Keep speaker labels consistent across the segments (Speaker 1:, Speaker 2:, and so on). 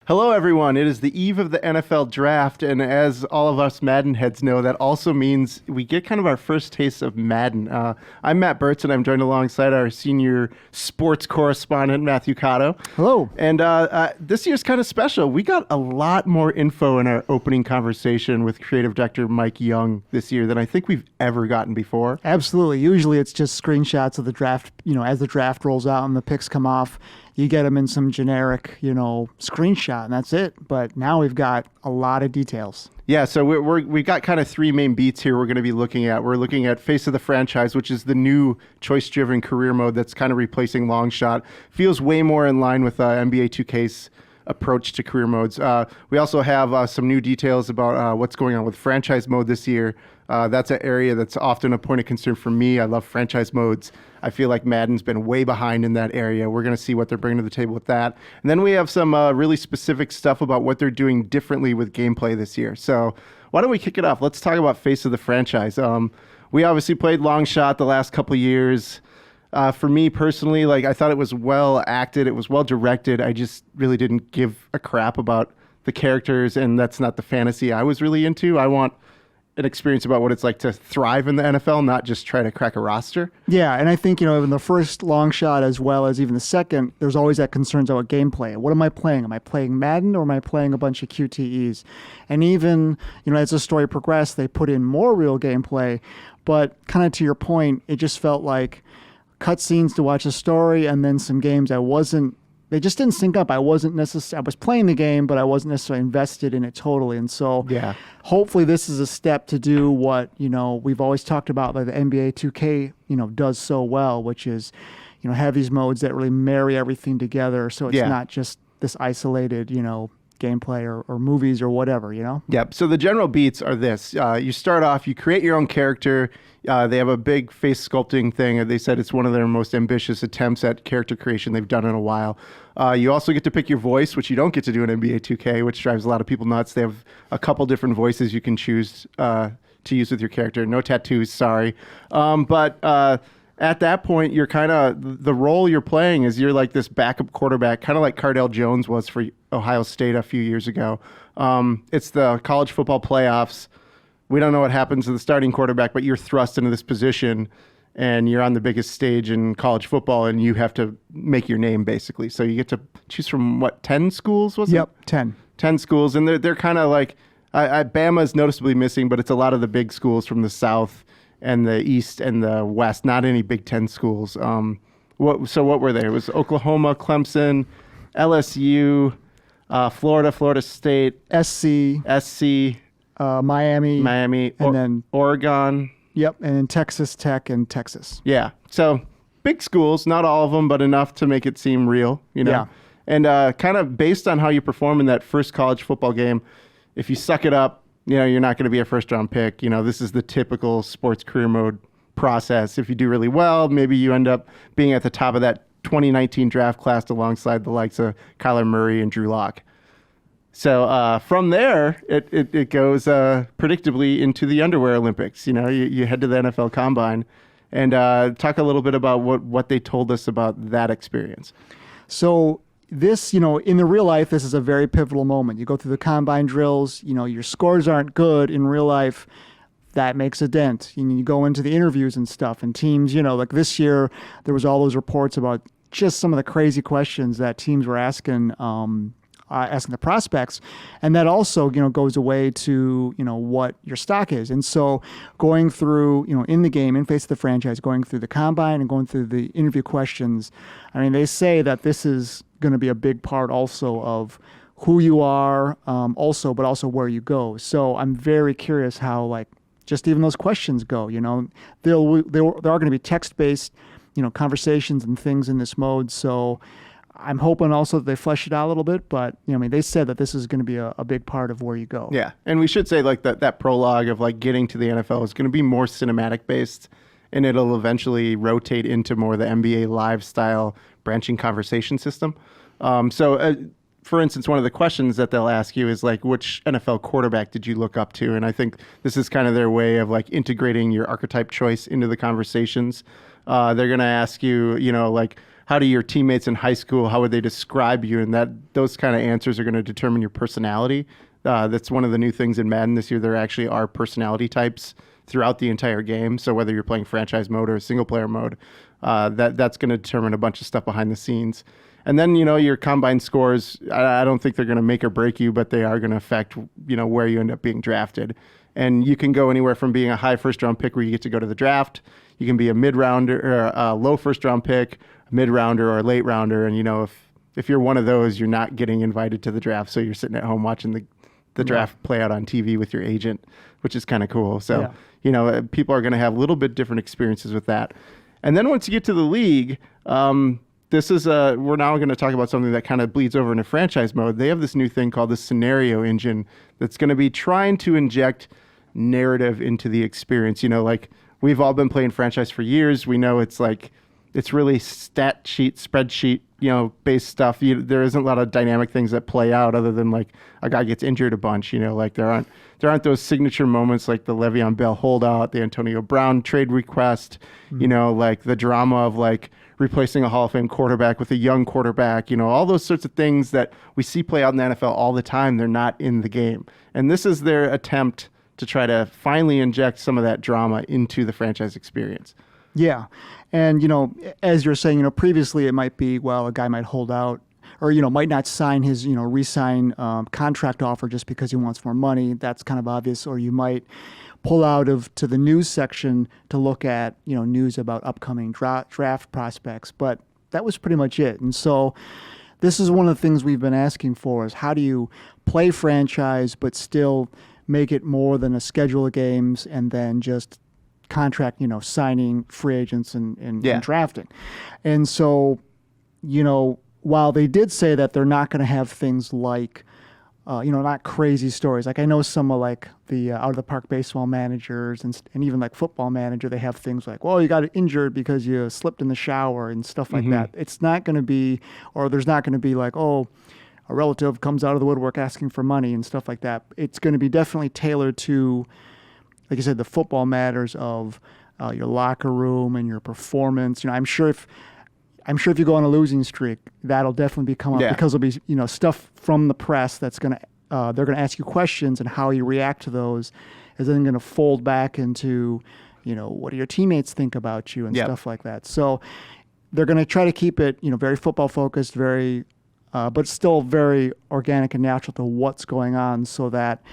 Speaker 1: Hello, everyone. It is the eve of the NFL draft, and as all of us Madden heads know, that also means we get kind of our first taste of Madden. I'm Matt Bertz, and I'm joined alongside our senior sports correspondent, Matthew Kato.
Speaker 2: Hello.
Speaker 1: And this year's kind of special. We got a lot more info in our opening conversation with creative director Mike Young this year than I think we've ever gotten before.
Speaker 2: Absolutely. Usually it's just screenshots of the draft, as the draft rolls out and the picks come off. You get them in some generic, screenshot, and that's it. But now we've got a lot of details.
Speaker 1: Yeah, so we've got kind of three main beats here we're going to be looking at. We're looking at Face of the Franchise, which is the new choice-driven career mode that's kind of replacing Long Shot. Feels way more in line with NBA 2K's approach to career modes. We also have some new details about what's going on with franchise mode this year. That's an area that's often a point of concern for me. I love franchise modes. I feel like Madden's been way behind in that area. We're going to see what they're bringing to the table with that. And then we have some really specific stuff about what they're doing differently with gameplay this year. So why don't we kick it off? Let's talk about Face of the Franchise. We obviously played Long Shot the last couple of years. For me personally, I thought it was well acted. It was well directed. I just really didn't give a crap about the characters, and that's not the fantasy I was really into. I want an experience about what it's like to thrive in the NFL, not just try to crack a roster.
Speaker 2: Yeah, and I think, in the first Long Shot as well as even the second, there's always that concerns about gameplay. What am I playing? Am I playing Madden or am I playing a bunch of QTEs? And even, as the story progressed, they put in more real gameplay. But kind of to your point, it just felt like cutscenes to watch a story and then some games they just didn't sync up. I was playing the game, but I wasn't necessarily invested in it totally. And so hopefully this is a step to do what, we've always talked about, like the NBA 2K, does so well, which is, have these modes that really marry everything together. So it's not just this isolated, gameplay or movies or whatever,
Speaker 1: Yep. So the general beats are this. You start off, you create your own character. They have a big face sculpting thing. They said it's one of their most ambitious attempts at character creation they've done in a while. You also get to pick your voice, which you don't get to do in NBA 2K, which drives a lot of people nuts. They have a couple different voices you can choose to use with your character. No tattoos, sorry. But at that point, you're kind of, the role you're playing is you're like this backup quarterback, kind of like Cardell Jones was for Ohio State a few years ago. It's the college football playoffs. We don't know what happens to the starting quarterback, but you're thrust into this position and you're on the biggest stage in college football and you have to make your name basically. So you get to choose from 10 schools, was it?
Speaker 2: Yep, 10.
Speaker 1: 10 schools. And they're kind of like, Bama's noticeably missing, but it's a lot of the big schools from the South and the East and the West, not any Big Ten schools. What were they? It was Oklahoma, Clemson, LSU, Florida State, SC,
Speaker 2: Miami,
Speaker 1: and then Oregon.
Speaker 2: Yep, and then Texas Tech and Texas.
Speaker 1: Yeah, so big schools, not all of them, but enough to make it seem real,
Speaker 2: Yeah.
Speaker 1: And kind of based on how you perform in that first college football game, if you suck it up, you're not going to be a first-round pick. This is the typical sports career mode process. If you do really well, maybe you end up being at the top of that 2019 draft class alongside the likes of Kyler Murray and Drew Lock. So from there, it goes predictably into the underwear Olympics. You head to the NFL Combine and talk a little bit about what they told us about that experience.
Speaker 2: So this, in the real life, this is a very pivotal moment. You go through the combine drills, your scores aren't good in real life. That makes a dent. You go into the interviews and stuff, and teams, like this year, there was all those reports about just some of the crazy questions that teams were asking the prospects, and that also goes away to what your stock is. And so going through in the game, in Face of the Franchise, going through the combine and going through the interview questions, I mean, they say that this is going to be a big part also of who you are, but also where you go. So I'm very curious how just even those questions go. There are going to be text-based conversations and things in this mode. So I'm hoping also that they flesh it out a little bit, but they said that this is going to be a big part of where you go.
Speaker 1: Yeah, and we should say that prologue of getting to the NFL is going to be more cinematic based, and it'll eventually rotate into more the NBA Live style branching conversation system. For instance, one of the questions that they'll ask you is which NFL quarterback did you look up to? And I think this is kind of their way of integrating your archetype choice into the conversations. They're going to ask you, how do your teammates in high school, how would they describe you? And those kind of answers are going to determine your personality. That's one of the new things in Madden this year. There actually are personality types throughout the entire game. So whether you're playing franchise mode or single player mode, that's going to determine a bunch of stuff behind the scenes. And then, your combine scores, I don't think they're going to make or break you, but they are going to affect, where you end up being drafted. And you can go anywhere from being a high first-round pick where you get to go to the draft. You can be a mid-rounder or a low first-round pick, mid-rounder or a late-rounder. And, if you're one of those, you're not getting invited to the draft. So you're sitting at home watching the draft play out on TV with your agent, which is kind of cool. So, people are going to have a little bit different experiences with that. And then once you get to the league, we're now going to talk about something that kind of bleeds over into franchise mode. They have this new thing called the scenario engine that's going to be trying to inject narrative into the experience. Like we've all been playing franchise for years. We know it's really stat sheet, spreadsheet, based stuff. There isn't a lot of dynamic things that play out other than like a guy gets injured a bunch, like there aren't those signature moments like the Le'Veon Bell holdout, the Antonio Brown trade request, like the drama of like replacing a Hall of Fame quarterback with a young quarterback, all those sorts of things that we see play out in the NFL all the time. They're not in the game. And this is their attempt to try to finally inject some of that drama into the franchise experience.
Speaker 2: Yeah. And, as you're saying, previously it might be, well, a guy might hold out or, might not sign his, re-sign contract offer just because he wants more money. That's kind of obvious. Or you might pull out to the news section to look at, news about upcoming draft prospects. But that was pretty much it. And so this is one of the things we've been asking for is how do you play franchise but still make it more than a schedule of games and then just contract, signing free agents and drafting. And so, while they did say that they're not going to have things like, not crazy stories. Like I know some of like the out of the park baseball managers and even like football manager, they have things like, well, you got injured because you slipped in the shower and stuff like that. It's not going to be, or there's not going to be like, oh, a relative comes out of the woodwork asking for money and stuff like that. It's going to be definitely tailored to, like I said, the football matters of your locker room and your performance. I'm sure if you go on a losing streak, that'll definitely come up because there'll be stuff from the press that's gonna they're gonna ask you questions, and how you react to those is then gonna fold back into what do your teammates think about you and stuff like that. So they're gonna try to keep it very football focused, very but still very organic and natural to what's going on, so that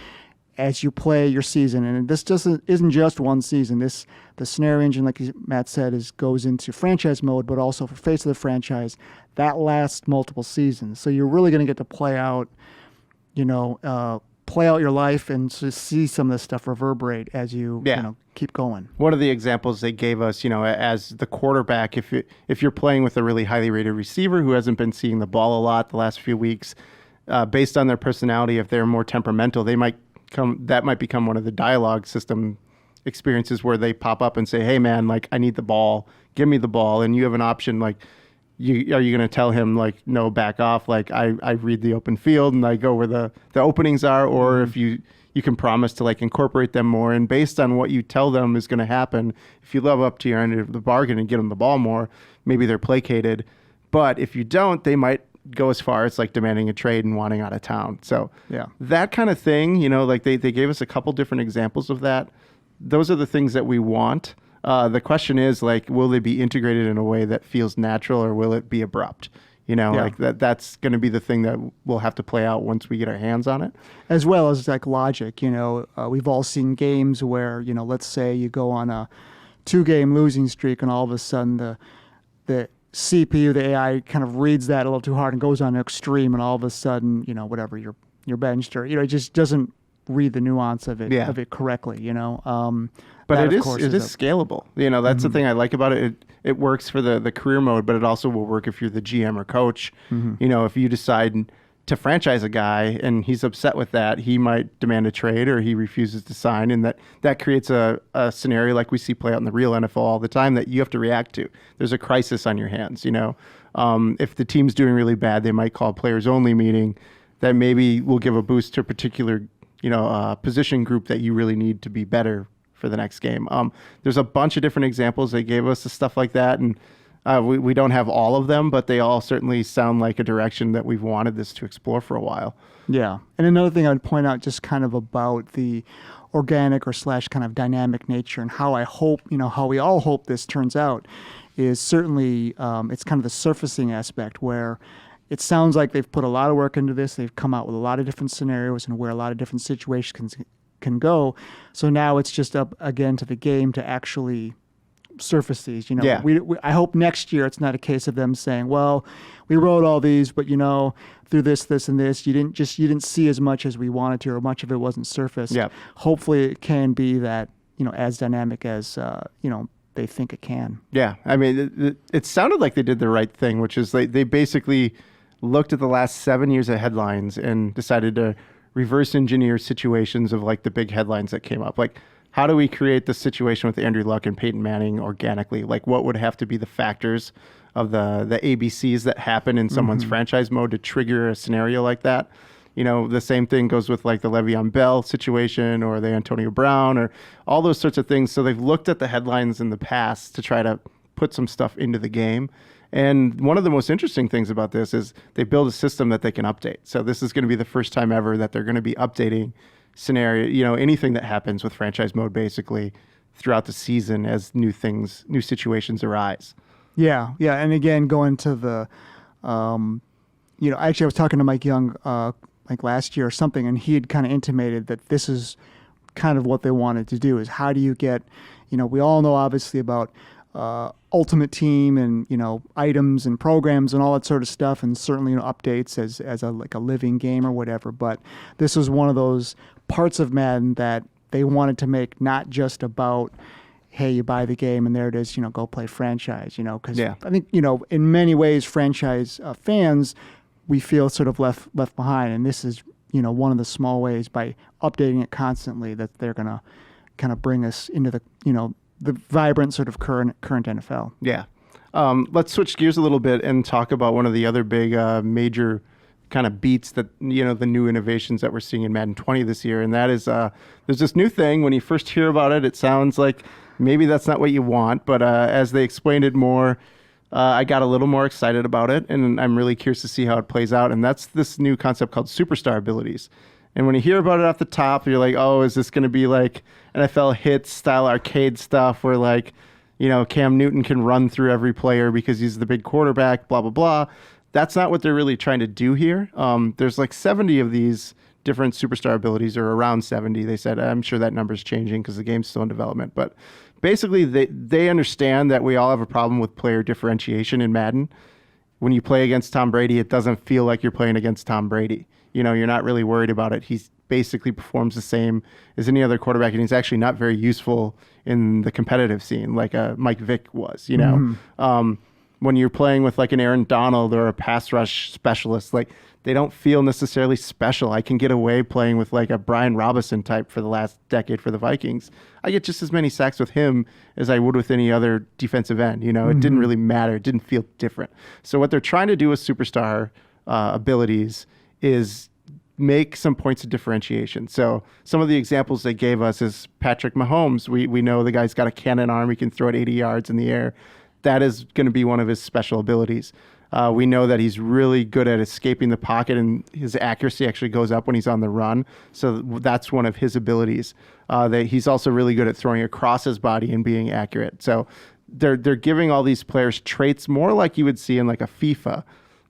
Speaker 2: as you play your season, and this isn't just one season. The scenario engine, like Matt said, goes into franchise mode, but also for face of the franchise, that lasts multiple seasons. So you're really going to get to play out your life and to see some of this stuff reverberate as you keep going.
Speaker 1: One of the examples they gave us, as the quarterback, if you're playing with a really highly rated receiver who hasn't been seeing the ball a lot the last few weeks, based on their personality, if they're more temperamental, that might become one of the dialogue system experiences where they pop up and say, hey man, like I need the ball, give me the ball. And you have an option, like, are you going to tell him like, no, back off. Like I read the open field and I go where the openings are, or if you can promise to like incorporate them more. And based on what you tell them is going to happen, if you live up to your end of the bargain and get them the ball more, maybe they're placated. But if you don't, they might go as far as like demanding a trade and wanting out of town. So that kind of thing, like they gave us a couple different examples of that. Those are the things that we want. The question is like, will they be integrated in a way that feels natural, or will it be abrupt? Like that's going to be the thing that we'll have to play out once we get our hands on it.
Speaker 2: As well as like logic, we've all seen games where, let's say you go on a 2-game losing streak and all of a sudden the CPU, the AI kind of reads that a little too hard and goes on an extreme, and all of a sudden, whatever, you're benched, or it just doesn't read the nuance of it correctly,
Speaker 1: But it is scalable. That's the thing I like about it. It works for the career mode, but it also will work if you're the GM or coach. If you decide to franchise a guy and he's upset with that, he might demand a trade or he refuses to sign, and that creates a scenario like we see play out in the real NFL all the time that you have to react to. There's a crisis on your hands. If the team's doing really bad, they might call a players only meeting that maybe will give a boost to a particular position group that you really need to be better for the next game. There's a bunch of different examples they gave us of stuff like that, and We don't have all of them, but they all certainly sound like a direction that we've wanted this to explore for a while.
Speaker 2: Yeah. And another thing I would point out just kind of about the organic or slash kind of dynamic nature and how I hope, how we all hope this turns out is certainly it's kind of the surfacing aspect where it sounds like they've put a lot of work into this. They've come out with a lot of different scenarios and where a lot of different situations can go. So now it's just up again to the game to actually surface these.
Speaker 1: Yeah.
Speaker 2: I hope next year it's not a case of them saying, well, we wrote all these, but through this and this, you didn't see as much as we wanted to, or much of it wasn't surfaced.
Speaker 1: Yeah.
Speaker 2: Hopefully it can be that as dynamic as they think it can.
Speaker 1: Yeah, I mean, it sounded like they did the right thing, which is they basically looked at the last 7 years of headlines and decided to reverse engineer situations of like the big headlines that came up. Like, how do we create this situation with Andrew Luck and Peyton Manning organically? Like, what would have to be the factors of the ABCs that happen in someone's franchise mode to trigger a scenario like that? The same thing goes with like the Le'Veon Bell situation or the Antonio Brown or all those sorts of things. So they've looked at the headlines in the past to try to put some stuff into the game. And one of the most interesting things about this is they build a system that they can update. So this is going to be the first time ever that they're going to be updating scenario, anything that happens with franchise mode basically throughout the season as new situations arise.
Speaker 2: Yeah. Yeah. And again, going to the, actually I was talking to Mike Young, like last year or something, and he had kind of intimated that this is kind of what they wanted to do is how do you get, we all know obviously about Ultimate Team and, items and programs and all that sort of stuff, and certainly, updates as a living game or whatever. But this was one of those parts of Madden that they wanted to make not just about, hey, you buy the game and there it is, go play franchise, because I think, in many ways, franchise fans, we feel sort of left behind. And this is, one of the small ways by updating it constantly that they're going to kind of bring us into the, the vibrant sort of current NFL.
Speaker 1: Yeah. Let's switch gears a little bit and talk about one of the other big major kind of beats that, the new innovations that we're seeing in Madden 20 this year. And that is there's this new thing. When you first hear about it, it sounds like maybe that's not what you want. But as they explained it more, I got a little more excited about it. And I'm really curious to see how it plays out. And that's this new concept called superstar abilities. And when you hear about it off the top, you're like, oh, is this going to be like NFL hits style arcade stuff where like, Cam Newton can run through every player because he's the big quarterback, blah, blah, blah. That's not what they're really trying to do here. There's like 70 of these different superstar abilities, or around 70. They said, I'm sure that number's changing because the game's still in development. But basically, they understand that we all have a problem with player differentiation in Madden. When you play against Tom Brady, it doesn't feel like you're playing against Tom Brady. You're not really worried about it. He basically performs the same as any other quarterback, and he's actually not very useful in the competitive scene like Mike Vick was, when you're playing with like an Aaron Donald or a pass rush specialist, like they don't feel necessarily special. I can get away playing with like a Brian Robinson type for the last decade for the Vikings. I get just as many sacks with him as I would with any other defensive end. It didn't really matter. It didn't feel different. So what they're trying to do with superstar abilities is make some points of differentiation. So some of the examples they gave us is Patrick Mahomes. We know the guy's got a cannon arm. He can throw it 80 yards in the air. That is going to be one of his special abilities. We know that he's really good at escaping the pocket, and his accuracy actually goes up when he's on the run. So that's one of his abilities. That he's also really good at throwing across his body and being accurate. So they're giving all these players traits more like you would see in like a FIFA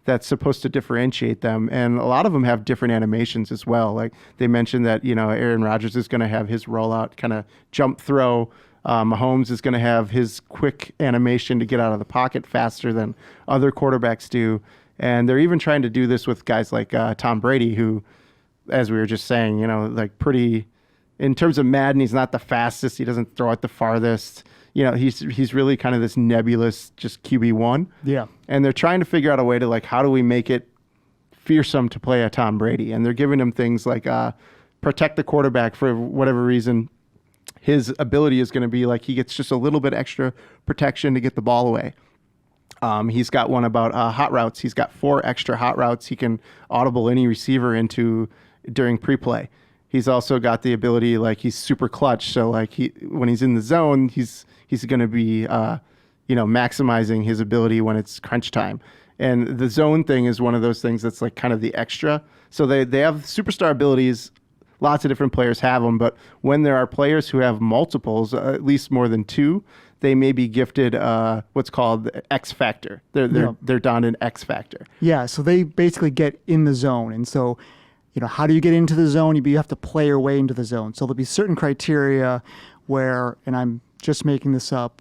Speaker 1: that's supposed to differentiate them. And a lot of them have different animations as well. Like they mentioned that, Aaron Rodgers is going to have his rollout kind of jump throw. Mahomes is going to have his quick animation to get out of the pocket faster than other quarterbacks do. And they're even trying to do this with guys like Tom Brady, who, as we were just saying, like pretty, in terms of Madden, he's not the fastest. He doesn't throw it the farthest. He's really kind of this nebulous, just QB1.
Speaker 2: Yeah.
Speaker 1: And they're trying to figure out a way to like, how do we make it fearsome to play a Tom Brady? And they're giving him things like protect the quarterback for whatever reason. His ability is going to be like he gets just a little bit extra protection to get the ball away. He's got one about hot routes. He's got 4 extra hot routes he can audible any receiver into during pre-play. He's also got the ability, like he's super clutch. So like when he's in the zone, he's going to be maximizing his ability when it's crunch time. And the zone thing is one of those things that's like kind of the extra. So they have superstar abilities. Lots of different players have them, but when there are players who have multiples, at least more than two, they may be gifted what's called X factor. They're donned an X factor.
Speaker 2: Yeah, so they basically get in the zone. And so, how do you get into the zone? You have to play your way into the zone. So there'll be certain criteria where, and I'm just making this up,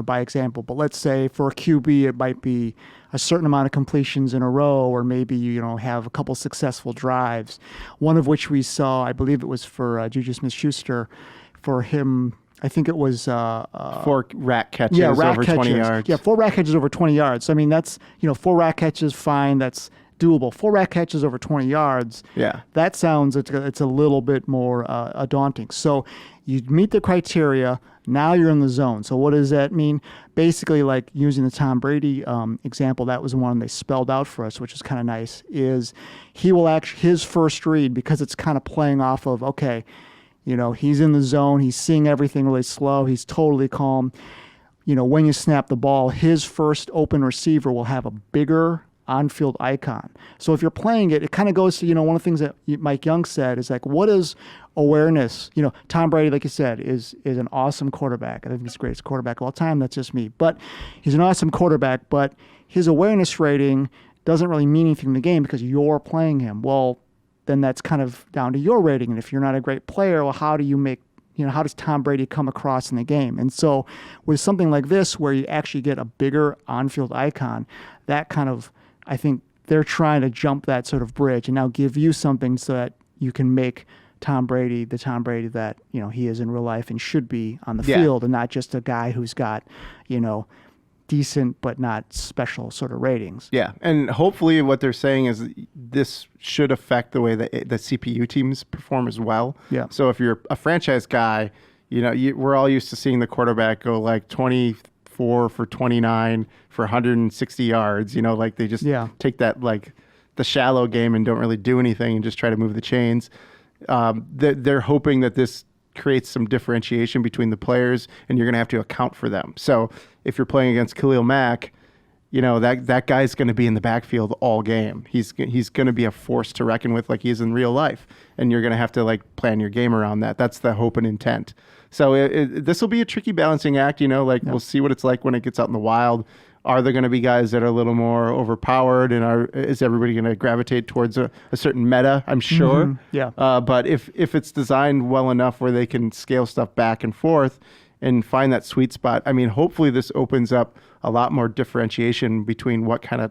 Speaker 2: by example, but let's say for a QB, it might be a certain amount of completions in a row, or maybe, have a couple successful drives. One of which we saw, I believe it was for Juju Smith-Schuster, for him, I think it was
Speaker 1: 4 rack catches over 20 yards.
Speaker 2: Yeah, 4 rack catches over 20 yards. So, I mean, that's, 4 rack catches, fine, that's doable. 4 rack catches over 20 yards.
Speaker 1: Yeah.
Speaker 2: That sounds, it's a little bit more daunting. So you meet the criteria, now you're in the zone. So what does that mean? Basically, like using the Tom Brady example, that was the one they spelled out for us, which is kind of nice, is he will actually, his first read, because it's kind of playing off of, okay, he's in the zone, he's seeing everything really slow, he's totally calm. When you snap the ball, his first open receiver will have a bigger on-field icon. So if you're playing it, it kind of goes to, one of the things that Mike Young said is like, what is awareness? Tom Brady, like you said, is an awesome quarterback. I think he's the greatest quarterback of all time. That's just me. But he's an awesome quarterback, but his awareness rating doesn't really mean anything in the game because you're playing him. Well, then that's kind of down to your rating. And if you're not a great player, well, how do you make, how does Tom Brady come across in the game? And so with something like this, where you actually get a bigger on-field icon, that kind of, I think they're trying to jump that sort of bridge and now give you something so that you can make Tom Brady the Tom Brady that, he is in real life and should be on the field, and not just a guy who's got, decent but not special sort of ratings.
Speaker 1: Yeah, and hopefully what they're saying is this should affect the way that the CPU teams perform as well. Yeah. So if you're a franchise guy, we're all used to seeing the quarterback go like 24 for 29 for 160 yards. Like they just take that like the shallow game and don't really do anything and just try to move the chains. They're hoping that this creates some differentiation between the players, and you're going to have to account for them. So if you're playing against Khalil Mack, that guy's going to be in the backfield all game. He's going to be a force to reckon with, like he is in real life, and you're going to have to like plan your game around that. That's the hope and intent. So this will be a tricky balancing act. We'll see what it's like when it gets out in the wild. Are there going to be guys that are a little more overpowered, and is everybody going to gravitate towards a certain meta? I'm sure.
Speaker 2: Mm-hmm. Yeah.
Speaker 1: But if it's designed well enough where they can scale stuff back and forth and find that sweet spot, I mean, hopefully this opens up a lot more differentiation between what kind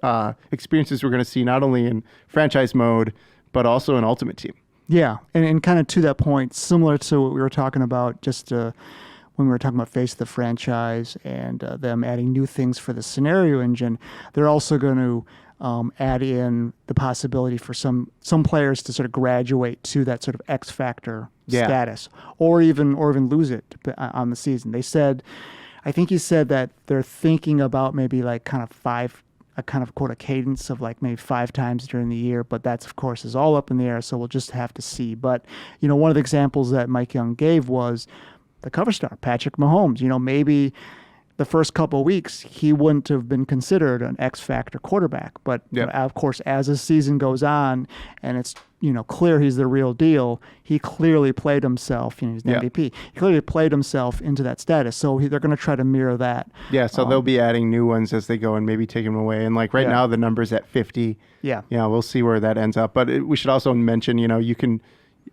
Speaker 1: of experiences we're going to see not only in franchise mode, but also in Ultimate Team.
Speaker 2: Yeah, and kind of to that point, similar to what we were talking about just when we were talking about Face of the Franchise and them adding new things for the scenario engine, they're also going to add in the possibility for some players to sort of graduate to that sort of X factor status, or even lose it on the season. They said, I think he said that they're thinking about maybe like kind of a kind of quote a cadence of like maybe 5 times during the year, but that's of course is all up in the air, so we'll just have to see. But one of the examples that Mike Young gave was the cover star, Patrick Mahomes. Maybe the first couple of weeks, he wouldn't have been considered an X factor quarterback. But of course, as the season goes on and it's clear he's the real deal, he clearly played himself. He's an MVP. He clearly played himself into that status. So they're going to try to mirror that.
Speaker 1: Yeah. So they'll be adding new ones as they go and maybe take them away. And like right now, the number's at 50. Yeah. We'll see where that ends up. But we should also mention, you can.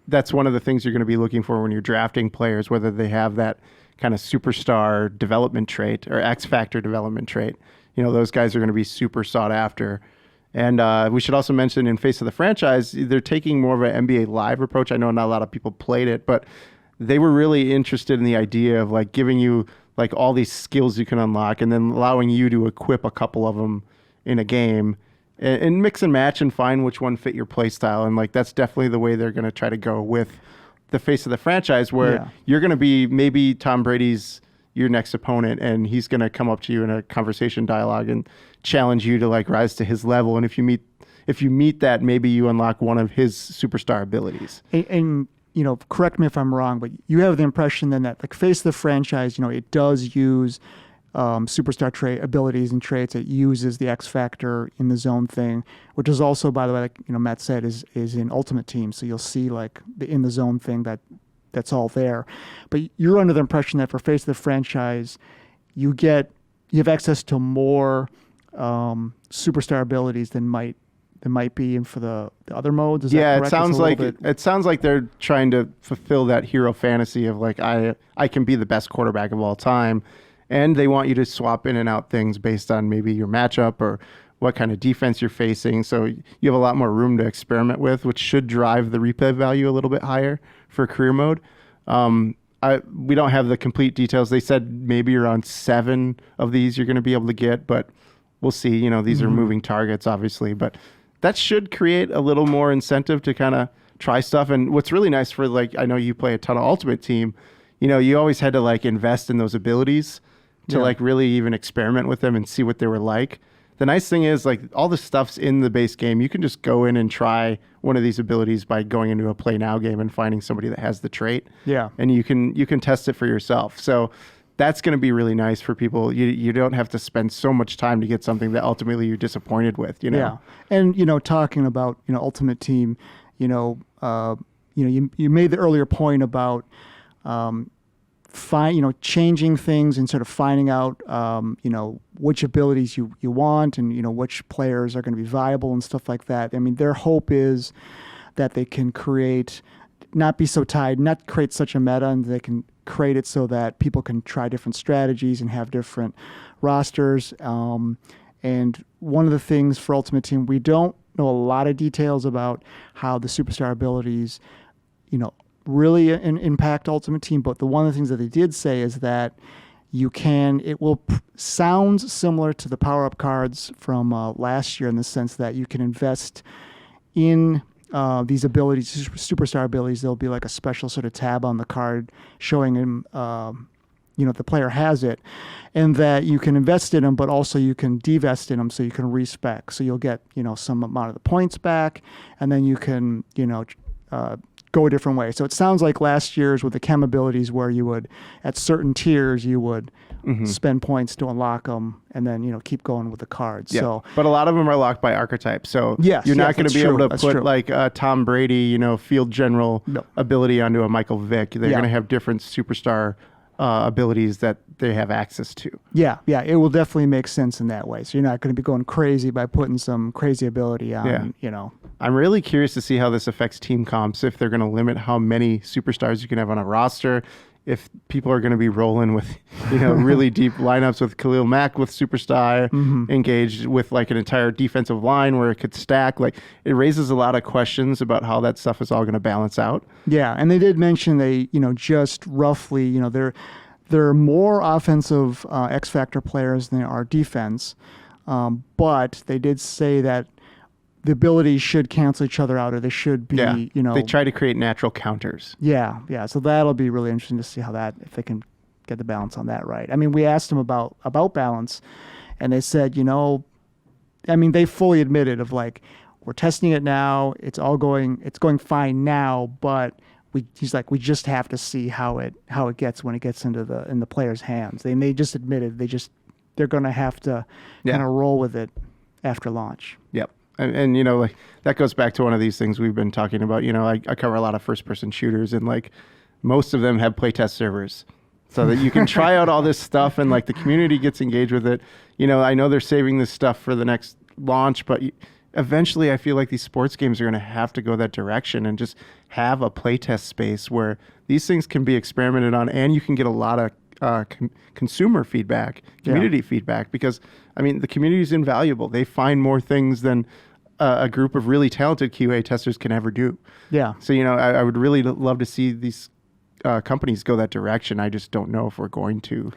Speaker 1: That's one of the things you're going to be looking for when you're drafting players, whether they have that kind of superstar development trait or X factor development trait. Those guys are going to be super sought after. And we should also mention in Face of the Franchise, they're taking more of an NBA Live approach. I know not a lot of people played it, but they were really interested in the idea of like giving you like all these skills you can unlock and then allowing you to equip a couple of them in a game. And mix and match and find which one fit your play style. And like that's definitely the way they're going to try to go with the Face of the Franchise, where you're going to be maybe Tom Brady's your next opponent, and he's going to come up to you in a conversation dialogue and challenge you to like rise to his level. And if you meet that, maybe you unlock one of his superstar abilities.
Speaker 2: And correct me if I'm wrong, but you have the impression then that like Face of the Franchise, it does use superstar trait abilities and traits. It uses the X factor in the zone thing, which is also, by the way, like Matt said, is in Ultimate Team. So you'll see like the in the zone thing that's all there. But you're under the impression that for Face of the Franchise, you have access to more superstar abilities than might be in for the other modes. Is that correct?
Speaker 1: It sounds like they're trying to fulfill that hero fantasy of like I can be the best quarterback of all time, and they want you to swap in and out things based on maybe your matchup or what kind of defense you're facing. So you have a lot more room to experiment with, which should drive the replay value a little bit higher for career mode. We don't have the complete details. They said maybe around 7 of these you're going to be able to get, but we'll see. These are moving targets, obviously, but that should create a little more incentive to kind of try stuff. And what's really nice for, like, I know you play a ton of Ultimate Team, you always had to like invest in those abilities to like really even experiment with them and see what they were like. The nice thing is like all the stuff's in the base game. You can just go in and try one of these abilities by going into a play now game and finding somebody that has the trait.
Speaker 2: Yeah.
Speaker 1: And you can test it for yourself. So that's going to be really nice for people. You don't have to spend so much time to get something that ultimately you're disappointed with,
Speaker 2: Yeah. And, talking about, Ultimate Team, you made the earlier point about, changing things and sort of finding out, which abilities you want and, which players are going to be viable and stuff like that. I mean, their hope is that they can not be so tied, not create such a meta, and they can create it so that people can try different strategies and have different rosters. And one of the things for Ultimate Team, we don't know a lot of details about how the superstar abilities, really impact Ultimate Team. But one of the things that they did say is that sounds similar to the power-up cards from last year in the sense that you can invest in these abilities, superstar abilities. There'll be like a special sort of tab on the card showing him, if the player has it, and that you can invest in them, but also you can divest in them, so you can respec. So you'll get, some amount of the points back, and then you can, go a different way. So it sounds like last year's with the chem abilities where you would, at certain tiers, you would spend points to unlock them and then, keep going with the cards.
Speaker 1: Yeah.
Speaker 2: So,
Speaker 1: but a lot of them are locked by archetype. So you're not going to be able to put like a Tom Brady, field general ability onto a Michael Vick. They're going to have different superstar abilities that they have access to.
Speaker 2: Yeah, it will definitely make sense in that way. So you're not going to be going crazy by putting some crazy ability on,
Speaker 1: I'm really curious to see how this affects team comps, if they're going to limit how many superstars you can have on a roster, if people are going to be rolling with, really deep lineups with Khalil Mack with superstar engaged with like an entire defensive line where it could stack. Like, it raises a lot of questions about how that stuff is all going to balance out.
Speaker 2: Yeah, and they did mention they, just roughly, there are more offensive X Factor players than there are defense, but they did say that the abilities should cancel each other out, or they should be,
Speaker 1: they try to create natural counters.
Speaker 2: Yeah. So that'll be really interesting to see if they can get the balance on that right. I mean, we asked them about balance, and they said, they fully admitted of like, we're testing it now. It's going fine now, but he's like, we just have to see how it gets when it gets into the players' hands. They just admitted they're going to have to kind of roll with it after launch.
Speaker 1: Yep. And like that goes back to one of these things we've been talking about. I cover a lot of first-person shooters, and like most of them have playtest servers, so that you can try out all this stuff, and like the community gets engaged with it. I know they're saving this stuff for the next launch, but eventually I feel like these sports games are going to have to go that direction and just have a playtest space where these things can be experimented on, and you can get a lot of consumer feedback, community feedback, because the community is invaluable. They find more things than a group of really talented QA testers can ever do. Yeah. So, I would really love to see these companies go that direction. I just don't know if we're going to.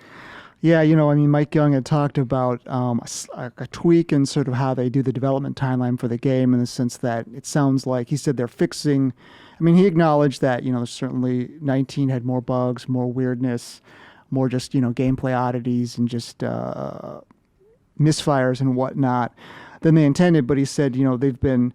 Speaker 2: Yeah, Mike Young had talked about a tweak in sort of how they do the development timeline for the game, in the sense that it sounds like he said they're fixing. He acknowledged that, certainly 19 had more bugs, more weirdness, more just, gameplay oddities and just misfires and whatnot than they intended. But he said, they've been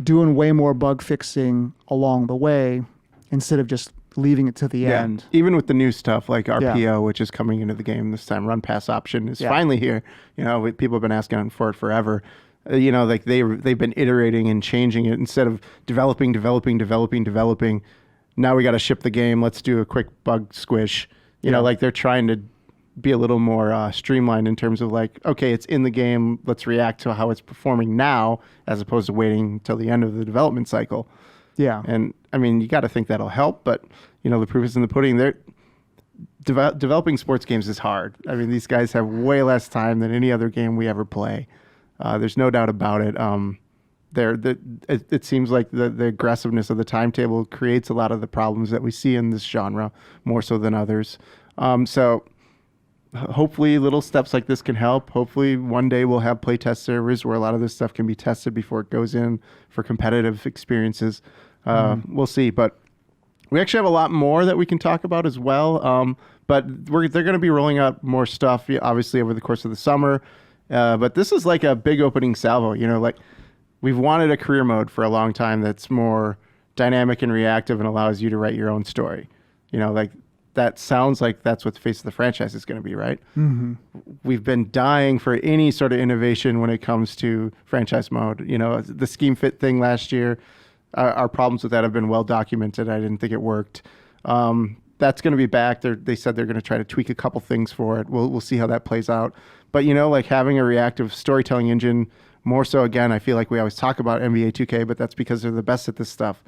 Speaker 2: doing way more bug fixing along the way instead of just leaving it to the end.
Speaker 1: Even with the new stuff like RPO, which is coming into the game this time, run pass option is finally here. People have been asking for it forever. Like they've been iterating and changing it instead of developing. Now we got to ship the game. Let's do a quick bug squish. Like they're trying to be a little more streamlined in terms of like, okay, it's in the game. Let's react to how it's performing now, as opposed to waiting until the end of the development cycle.
Speaker 2: Yeah.
Speaker 1: And I mean, you got to think that'll help, but the proof is in the pudding. They're developing sports games is hard. I mean, these guys have way less time than any other game we ever play. There's no doubt about it. It seems like the aggressiveness of the timetable creates a lot of the problems that we see in this genre, more so than others. So hopefully little steps like this can help. Hopefully one day we'll have playtest servers where a lot of this stuff can be tested before it goes in for competitive experiences. We'll see. But we actually have a lot more that we can talk about as well. But they're going to be rolling out more stuff, obviously, over the course of the summer. But this is like a big opening salvo. Like we've wanted a career mode for a long time that's more dynamic and reactive and allows you to write your own story. Like that sounds like that's what the face of the franchise is going to be, right?
Speaker 2: Mm-hmm.
Speaker 1: We've been dying for any sort of innovation when it comes to franchise mode. The scheme fit thing last year, our problems with that have been well documented. I didn't think it worked. That's going to be back. They said they're going to try to tweak a couple things for it. We'll see how that plays out. But, like having a reactive storytelling engine, more so, again, I feel like we always talk about NBA 2K, but that's because they're the best at this stuff.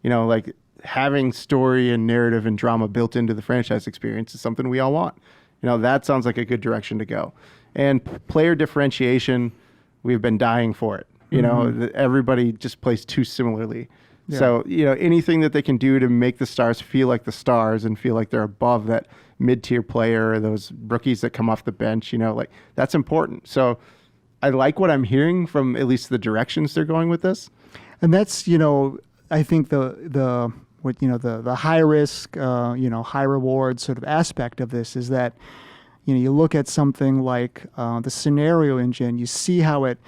Speaker 1: Like having story and narrative and drama built into the franchise experience is something we all want. That sounds like a good direction to go. And player differentiation, we've been dying for it. Everybody just plays too similarly. Yeah. So, anything that they can do to make the stars feel like the stars and feel like they're above that mid-tier player or those rookies that come off the bench, like that's important. So I like what I'm hearing from at least the directions they're going with this.
Speaker 2: And that's, I think the high risk, high reward sort of aspect of this is that, you look at something like the scenario engine, you see how it,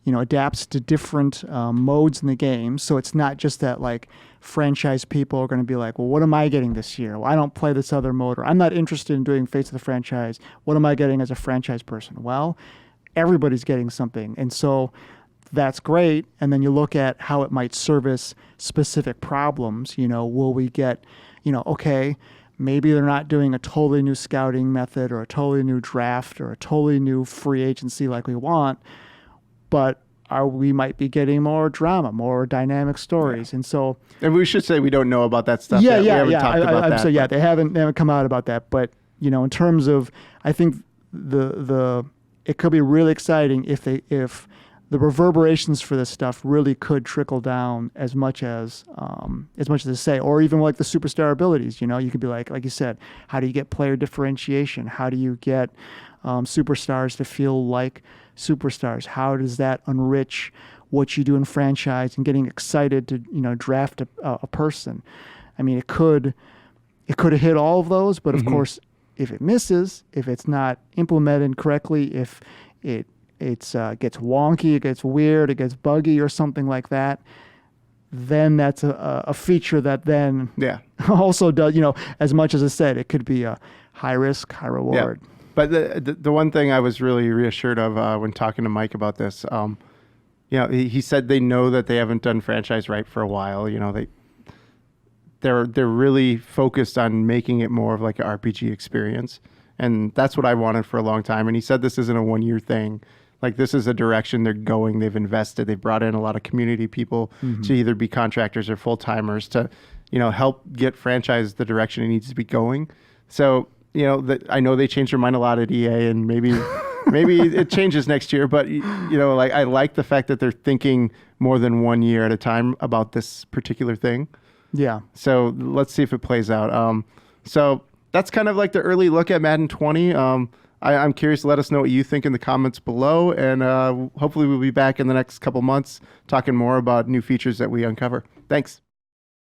Speaker 2: adapts to different modes in the game. So it's not just that like franchise people are going to be like, well, what am I getting this year? Well, I don't play this other mode, or I'm not interested in doing Fates of the Franchise. What am I getting as a franchise person? Well, everybody's getting something. And so that's great. And then you look at how it might service specific problems. Will we get, okay, maybe they're not doing a totally new scouting method or a totally new draft or a totally new free agency like we want, but we might be getting more drama, more dynamic stories. Yeah.
Speaker 1: And we should say we don't know about that stuff yet. We haven't talked about that.
Speaker 2: So yeah, they haven't come out about that. But, in terms of, I think it could be really exciting if the reverberations for this stuff really could trickle down as much as they say, or even like the superstar abilities. You could be like you said, how do you get player differentiation? How do you get superstars to feel like superstars? How does that enrich what you do in franchise and getting excited to draft a person? I mean, it could hit all of those, but of course, if it misses, if it's not implemented correctly, if it gets wonky, it gets weird, it gets buggy or something like that, then that's a feature that then also does, as much as I said, it could be a high risk, high reward.
Speaker 1: Yeah. But the one thing I was really reassured of when talking to Mike about this, he said they know that they haven't done franchise right for a while. They're really focused on making it more of like an RPG experience. And that's what I wanted for a long time. And he said this isn't a 1 year thing. Like this is a direction they're going. They've invested. They've brought in a lot of community people to either be contractors or full timers to, help get franchise the direction it needs to be going. So, I know they changed their mind a lot at EA, and maybe it changes next year. But I like the fact that they're thinking more than 1 year at a time about this particular thing.
Speaker 2: Yeah. So
Speaker 1: let's see if it plays out. So that's kind of like the early look at Madden 20. I'm curious. Let us know what you think in the comments below, and hopefully we'll be back in the next couple months talking more about new features that we uncover. Thanks.